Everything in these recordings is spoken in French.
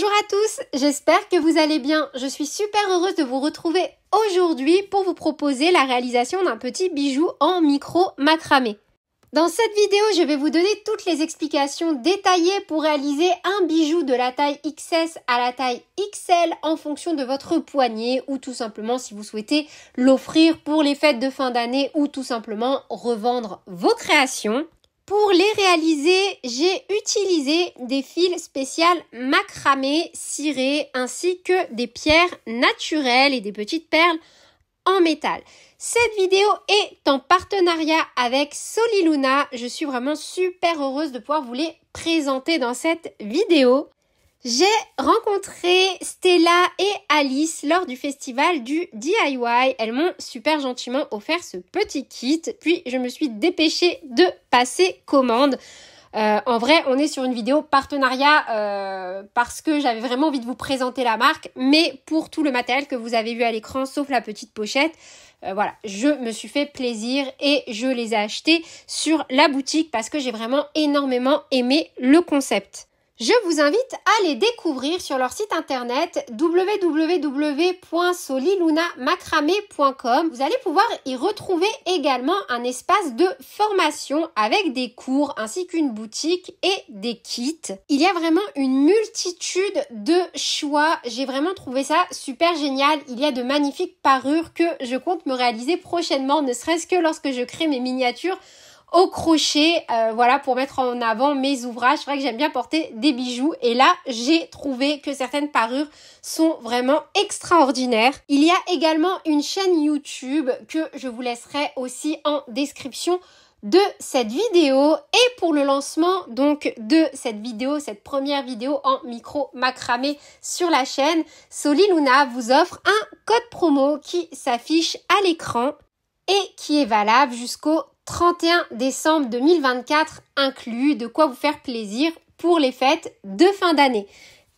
Bonjour à tous, j'espère que vous allez bien. Je suis super heureuse de vous retrouver aujourd'hui pour vous proposer la réalisation d'un petit bijou en micro macramé. Dans cette vidéo, je vais vous donner toutes les explications détaillées pour réaliser un bijou de la taille XS à la taille XL en fonction de votre poignet ou tout simplement si vous souhaitez l'offrir pour les fêtes de fin d'année ou tout simplement revendre vos créations. Pour les réaliser, j'ai utilisé des fils spéciales macramé cirés ainsi que des pierres naturelles et des petites perles en métal. Cette vidéo est en partenariat avec Soliluna. Je suis vraiment super heureuse de pouvoir vous les présenter dans cette vidéo. J'ai rencontré Stella et Alice lors du festival du DIY. Elles m'ont super gentiment offert ce petit kit. Puis je me suis dépêchée de passer commande. En vrai, on est sur une vidéo partenariat parce que j'avais vraiment envie de vous présenter la marque. Mais pour tout le matériel que vous avez vu à l'écran, sauf la petite pochette, voilà, je me suis fait plaisir et je les ai achetés sur la boutique parce que j'ai vraiment énormément aimé le concept. Je vous invite à les découvrir sur leur site internet www.solilunamacramé.com. Vous allez pouvoir y retrouver également un espace de formation avec des cours ainsi qu'une boutique et des kits. Il y a vraiment une multitude de choix. J'ai vraiment trouvé ça super génial. Il y a de magnifiques parures que je compte me réaliser prochainement, ne serait-ce que lorsque je crée mes miniatures au crochet, voilà, pour mettre en avant mes ouvrages. C'est vrai que j'aime bien porter des bijoux et là j'ai trouvé que certaines parures sont vraiment extraordinaires. Il y a également une chaîne YouTube que je vous laisserai aussi en description de cette vidéo. Et pour le lancement donc de cette vidéo, cette première vidéo en micro macramé sur la chaîne, Soliluna vous offre un code promo qui s'affiche à l'écran et qui est valable jusqu'au 31 décembre 2024 inclus, de quoi vous faire plaisir pour les fêtes de fin d'année.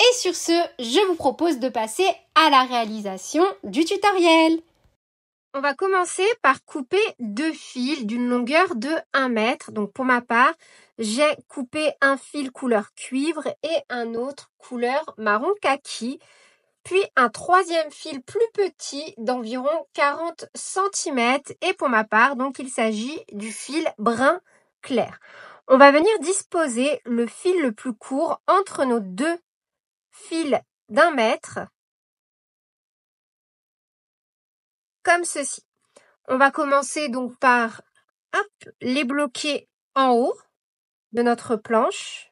Et sur ce, je vous propose de passer à la réalisation du tutoriel. On va commencer par couper deux fils d'une longueur de 1 mètre. Donc pour ma part, j'ai coupé un fil couleur cuivre et un autre couleur marron kaki. Puis un troisième fil plus petit d'environ 40 cm et pour ma part, donc il s'agit du fil brun clair. On va venir disposer le fil le plus court entre nos deux fils d'1 mètre, comme ceci. On va commencer donc par les bloquer en haut de notre planche,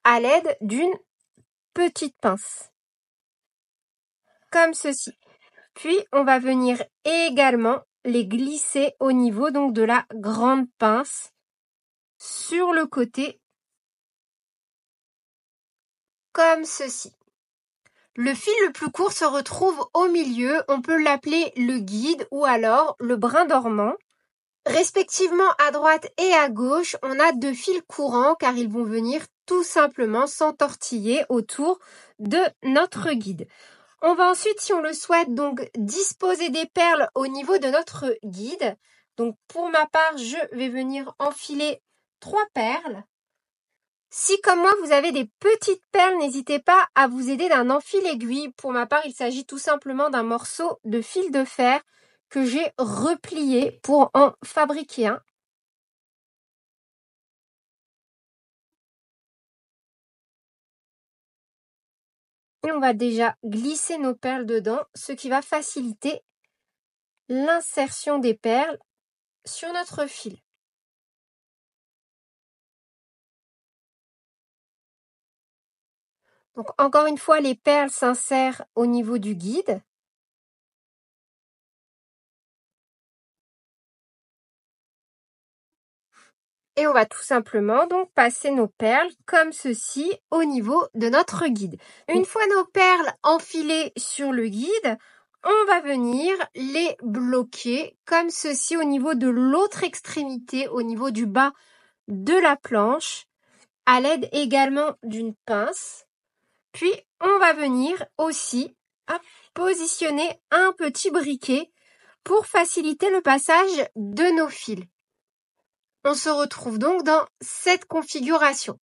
à l'aide d'une petite pince, comme ceci. Puis, on va venir également les glisser au niveau donc de la grande pince sur le côté, comme ceci. Le fil le plus court se retrouve au milieu. On peut l'appeler le guide ou alors le brin dormant. Respectivement à droite et à gauche, on a deux fils courants car ils vont venir tout simplement s'entortiller autour de notre guide. On va ensuite, si on le souhaite, donc disposer des perles au niveau de notre guide. Donc pour ma part, je vais venir enfiler 3 perles. Si comme moi, vous avez des petites perles, n'hésitez pas à vous aider d'un enfil-aiguille. Pour ma part, il s'agit tout simplement d'un morceau de fil de fer que j'ai replié pour en fabriquer un. Et on va déjà glisser nos perles dedans, ce qui va faciliter l'insertion des perles sur notre fil. Donc encore une fois, les perles s'insèrent au niveau du guide. Et on va tout simplement donc passer nos perles comme ceci au niveau de notre guide. Une fois nos perles enfilées sur le guide, on va venir les bloquer comme ceci au niveau de l'autre extrémité, au niveau du bas de la planche, à l'aide également d'une pince. Puis on va venir aussi positionner un petit briquet pour faciliter le passage de nos fils. On se retrouve donc dans cette configuration.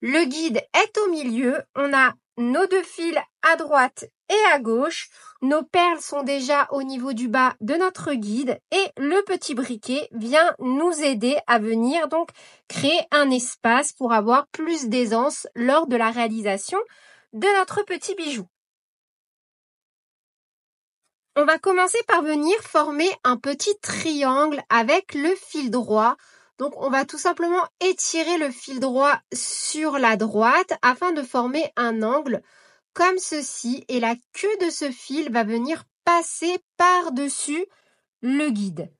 Le guide est au milieu, on a nos deux fils à droite et à gauche. Nos perles sont déjà au niveau du bas de notre guide et le petit briquet vient nous aider à venir donc créer un espace pour avoir plus d'aisance lors de la réalisation de notre petit bijou. On va commencer par venir former un petit triangle avec le fil droit. Donc, on va tout simplement étirer le fil droit sur la droite afin de former un angle comme ceci. Et la queue de ce fil va venir passer par-dessus le guide.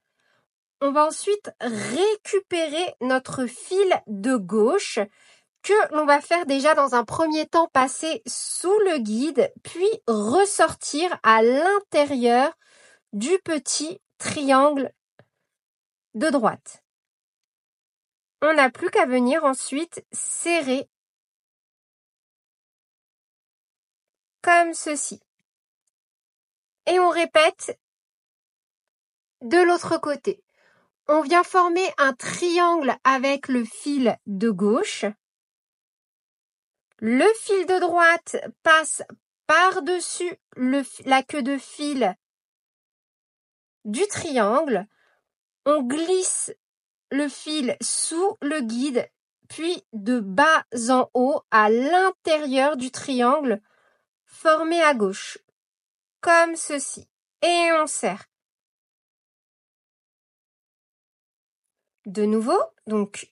On va ensuite récupérer notre fil de gauche que l'on va faire déjà dans un premier temps passer sous le guide, puis ressortir à l'intérieur du petit triangle de droite. On n'a plus qu'à venir ensuite serrer comme ceci. Et on répète de l'autre côté. On vient former un triangle avec le fil de gauche. Le fil de droite passe par-dessus la queue de fil du triangle. On glisse le fil sous le guide, puis de bas en haut à l'intérieur du triangle formé à gauche, comme ceci. Et on serre. De nouveau, donc,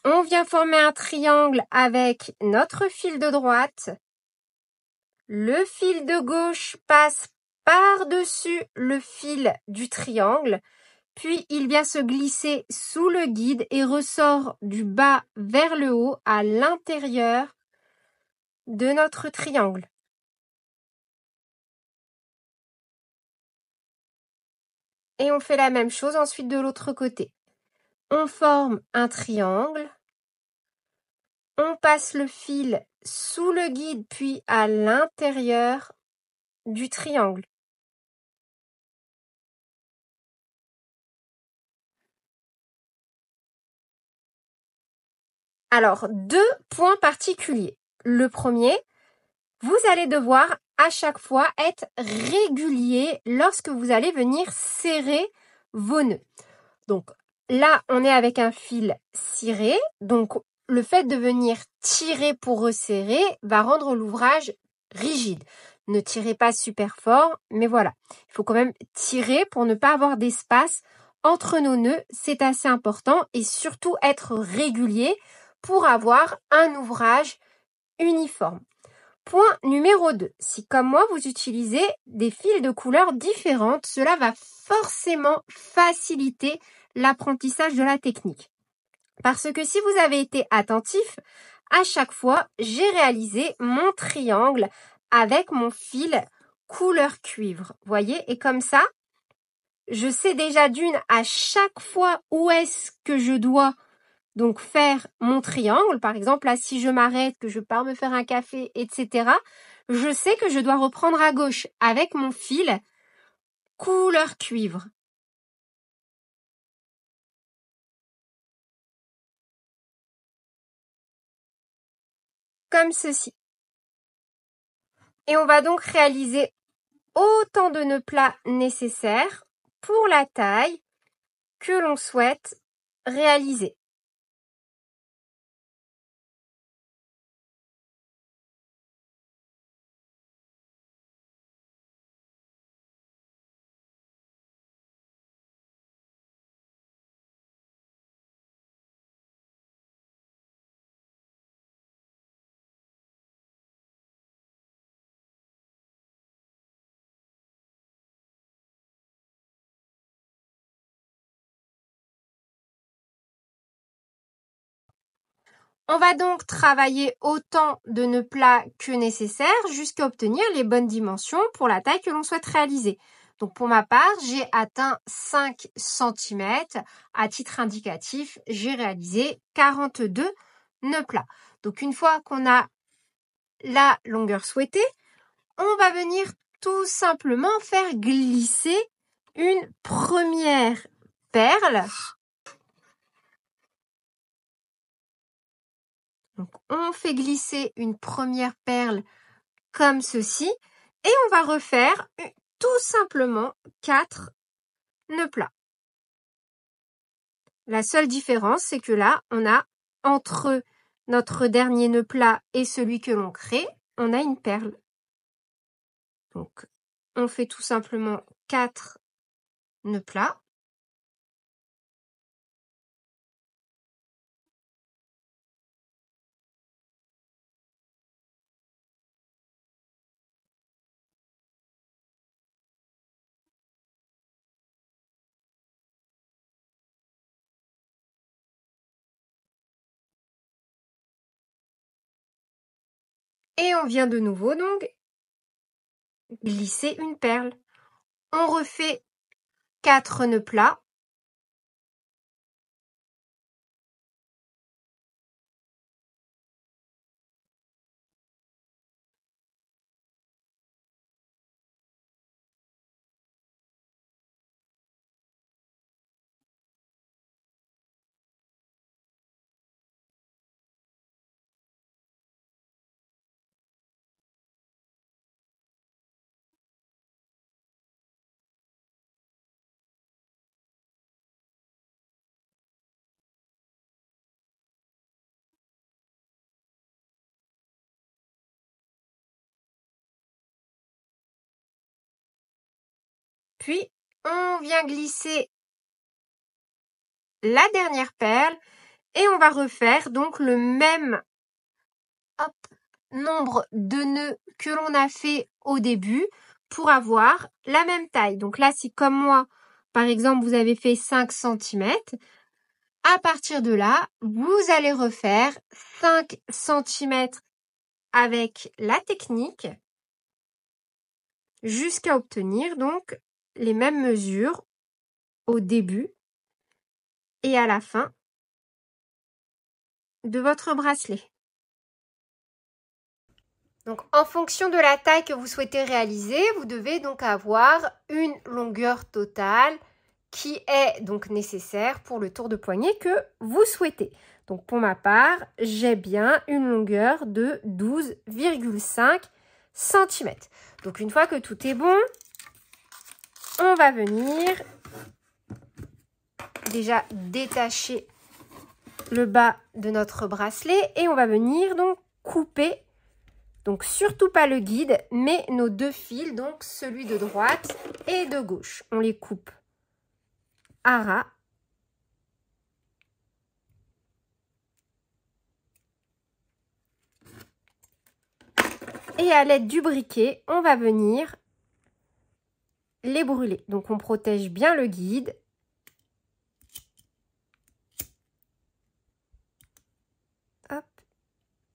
on vient former un triangle avec notre fil de droite. Le fil de gauche passe par-dessus le fil du triangle. Puis, il vient se glisser sous le guide et ressort du bas vers le haut à l'intérieur de notre triangle. Et on fait la même chose ensuite de l'autre côté. On forme un triangle. On passe le fil sous le guide puis à l'intérieur du triangle. Alors, deux points particuliers. Le premier, vous allez devoir à chaque fois être régulier lorsque vous allez venir serrer vos nœuds. Donc là, on est avec un fil ciré. Donc le fait de venir tirer pour resserrer va rendre l'ouvrage rigide. Ne tirez pas super fort, mais voilà. Il faut quand même tirer pour ne pas avoir d'espace entre nos nœuds. C'est assez important et surtout être régulier pour avoir un ouvrage uniforme. Point numéro 2. Si comme moi, vous utilisez des fils de couleurs différentes, cela va forcément faciliter l'apprentissage de la technique. Parce que si vous avez été attentif, à chaque fois, j'ai réalisé mon triangle avec mon fil couleur cuivre. Voyez, et comme ça, je sais déjà d'une à chaque fois où est-ce que je dois donc faire mon triangle. Par exemple, là, si je m'arrête, que je pars me faire un café, etc., je sais que je dois reprendre à gauche avec mon fil couleur cuivre. Comme ceci. Et on va donc réaliser autant de nœuds plats nécessaires pour la taille que l'on souhaite réaliser. On va donc travailler autant de nœuds plats que nécessaire jusqu'à obtenir les bonnes dimensions pour la taille que l'on souhaite réaliser. Donc pour ma part, j'ai atteint 5 cm. À titre indicatif, j'ai réalisé 42 nœuds plats. Donc une fois qu'on a la longueur souhaitée, on va venir tout simplement faire glisser une première perle Donc, on fait glisser une première perle comme ceci et on va refaire tout simplement 4 nœuds plats. La seule différence, c'est que là, on a entre notre dernier nœud plat et celui que l'on crée, on a une perle. Donc, on fait tout simplement 4 nœuds plats. Et on vient de nouveau donc glisser une perle. On refait 4 nœuds plats. Puis, on vient glisser la dernière perle et on va refaire donc le même nombre de nœuds que l'on a fait au début pour avoir la même taille. Donc là, si comme moi, par exemple, vous avez fait 5 cm, à partir de là, vous allez refaire 5 cm avec la technique jusqu'à obtenir donc les mêmes mesures au début et à la fin de votre bracelet. Donc en fonction de la taille que vous souhaitez réaliser, vous devez donc avoir une longueur totale qui est donc nécessaire pour le tour de poignet que vous souhaitez. Donc pour ma part, j'ai bien une longueur de 12,5 cm. Donc une fois que tout est bon, on va venir déjà détacher le bas de notre bracelet et on va venir donc couper, donc surtout pas le guide, mais nos 2 fils, donc celui de droite et de gauche. On les coupe à ras. Et à l'aide du briquet, on va venir les brûler. Donc on protège bien le guide. Hop.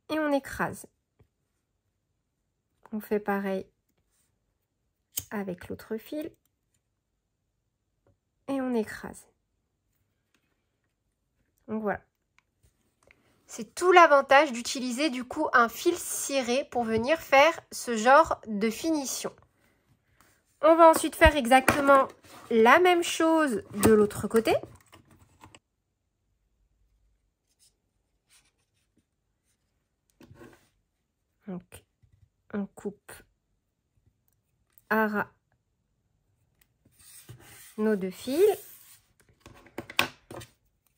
Et on écrase. On fait pareil avec l'autre fil. Et on écrase. Donc voilà. C'est tout l'avantage d'utiliser du coup un fil ciré pour venir faire ce genre de finition. On va ensuite faire exactement la même chose de l'autre côté. Donc, on coupe à ras nos 2 fils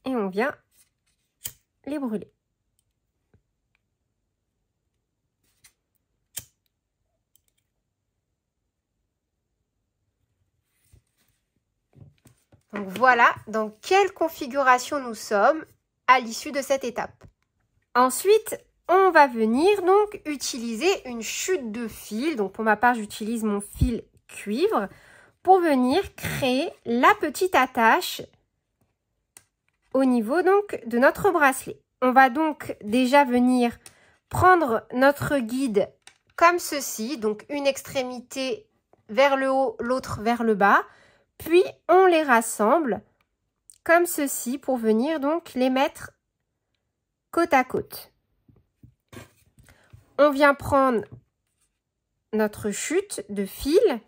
et on vient les brûler. Donc voilà dans quelle configuration nous sommes à l'issue de cette étape. Ensuite, on va venir donc utiliser une chute de fil. Donc pour ma part, j'utilise mon fil cuivre pour venir créer la petite attache au niveau donc de notre bracelet. On va donc déjà venir prendre notre guide comme ceci, donc une extrémité vers le haut, l'autre vers le bas. Puis, on les rassemble comme ceci pour venir donc les mettre côte à côte. On vient prendre notre chute de fil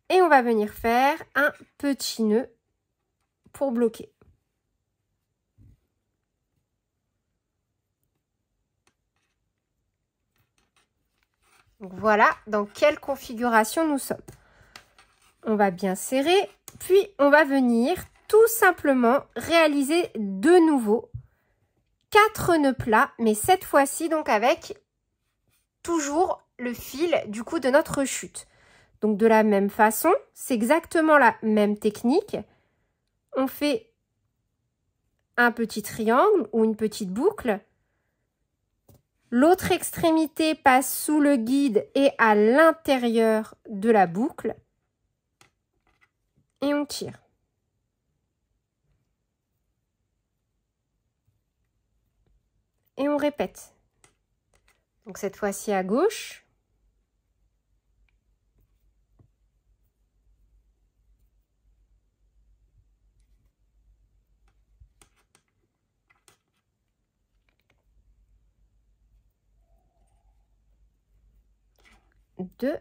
et on va venir faire un petit nœud pour bloquer. Donc voilà dans quelle configuration nous sommes. On va bien serrer, puis on va venir tout simplement réaliser de nouveau 4 nœuds plats, mais cette fois-ci donc avec toujours le fil du coup de notre chute. Donc de la même façon, c'est exactement la même technique. On fait un petit triangle ou une petite boucle. L'autre extrémité passe sous le guide et à l'intérieur de la boucle. Et on tire. Et on répète. Donc cette fois-ci à gauche. Deux.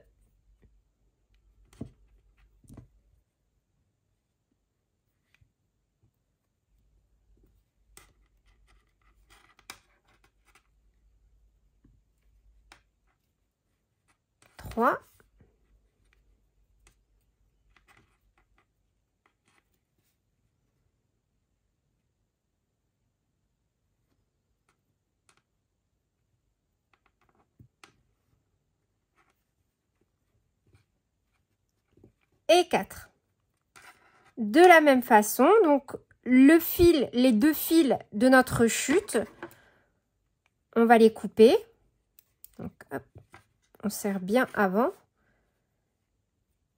Trois. Et 4. De la même façon, donc le fil, les 2 fils de notre chute, on va les couper. Donc, hop, on serre bien avant.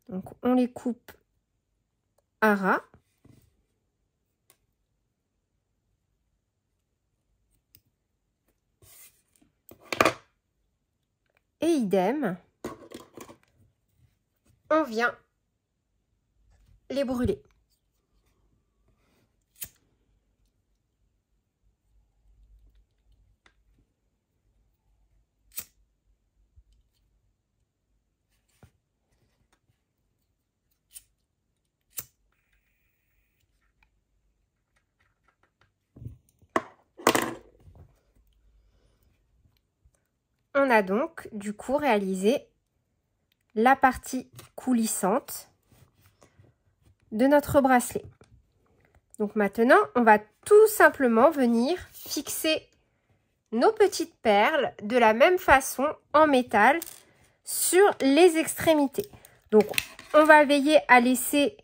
Donc, on les coupe à ras. Et idem, on vient les brûler. On a donc du coup réalisé la partie coulissante de notre bracelet. Donc maintenant, on va tout simplement venir fixer nos petites perles de la même façon en métal sur les extrémités. Donc on va veiller à laisser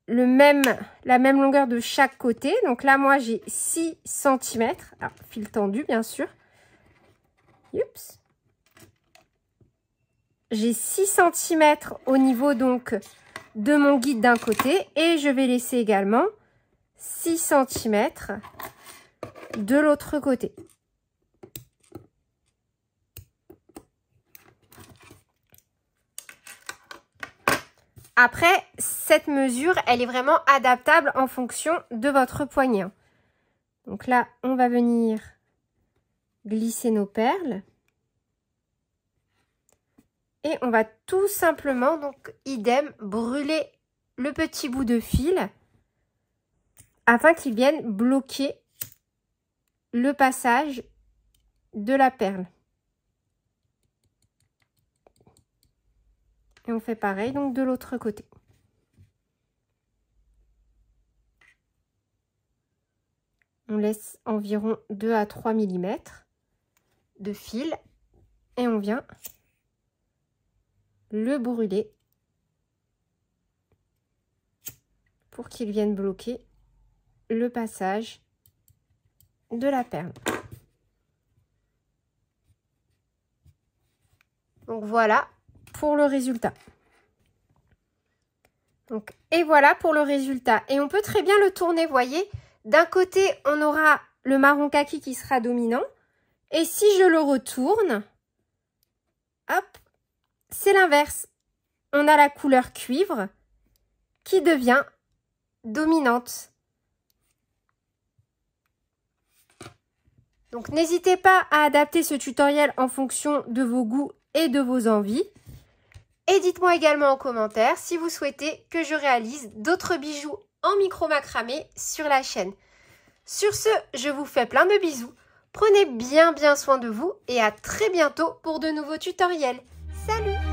la même longueur de chaque côté. Donc là, moi, j'ai 6 cm. Alors, fil tendu, bien sûr. Oups. J'ai 6 cm au niveau donc de mon guide d'un côté et je vais laisser également 6 cm de l'autre côté. Après, cette mesure, elle est vraiment adaptable en fonction de votre poignet. Donc là, on va venir glisser nos perles. Et on va tout simplement, donc idem, brûler le petit bout de fil afin qu'il vienne bloquer le passage de la perle. Et on fait pareil donc de l'autre côté. On laisse environ 2 à 3 mm de fil et on vient le brûler pour qu'il vienne bloquer le passage de la perle. Donc voilà pour le résultat. Donc, et voilà pour le résultat. Et on peut très bien le tourner, vous voyez. D'un côté, on aura le marron kaki qui sera dominant. Et si je le retourne, hop, c'est l'inverse. On a la couleur cuivre qui devient dominante. Donc n'hésitez pas à adapter ce tutoriel en fonction de vos goûts et de vos envies. Et dites-moi également en commentaire si vous souhaitez que je réalise d'autres bijoux en micro macramé sur la chaîne. Sur ce, je vous fais plein de bisous. Prenez bien soin de vous et à très bientôt pour de nouveaux tutoriels. Salut!